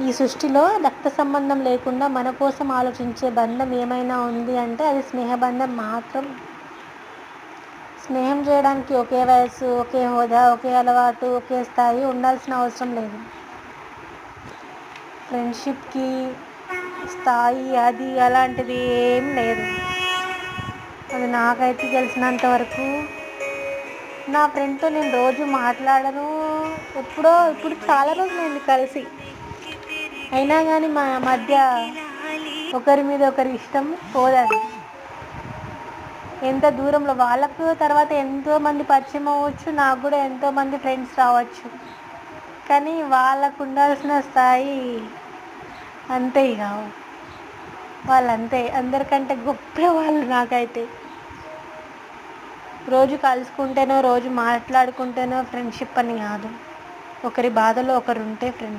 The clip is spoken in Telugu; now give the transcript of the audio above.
ఈ సృష్టిలో రక్త సంబంధం లేకుండా మన కోసం ఆలోచించే బంధం ఏమైనా ఉంది అంటే అది స్నేహబంధం మాత్రం. స్నేహం చేయడానికి ఒకే వయస్సు, ఒకే హోదా, ఒకే అలవాటు, ఒకే స్థాయి ఉండాల్సిన అవసరం లేదు. ఫ్రెండ్షిప్కి స్థాయి అది అలాంటిది ఏం లేదు. అది నాకైతే తెలిసినంత వరకు నా ఫ్రెండ్తో నేను రోజు మాట్లాడను. ఇప్పుడు చాలా రోజులైంది కలిసి, అయినా కానీ మా మధ్య ఒకరి మీద ఒకరి ఇష్టం పోదండి. ఎంత దూరంలో వాళ్ళకు తర్వాత ఎంతోమంది పరిచయం అవ్వచ్చు, నాకు కూడా ఎంతోమంది ఫ్రెండ్స్ రావచ్చు, కానీ వాళ్ళకు ఉండాల్సిన స్థాయి అంతే. ఇక వాళ్ళంతే, అందరికంటే గొప్ప వాళ్ళు. నాకైతే రోజు కలుసుకుంటేనో రోజు మాట్లాడుకుంటేనో ఫ్రెండ్షిప్ అని కాదు, ఒకరి బాధలో ఒకరు ఉంటే ఫ్రెండ్షిప్.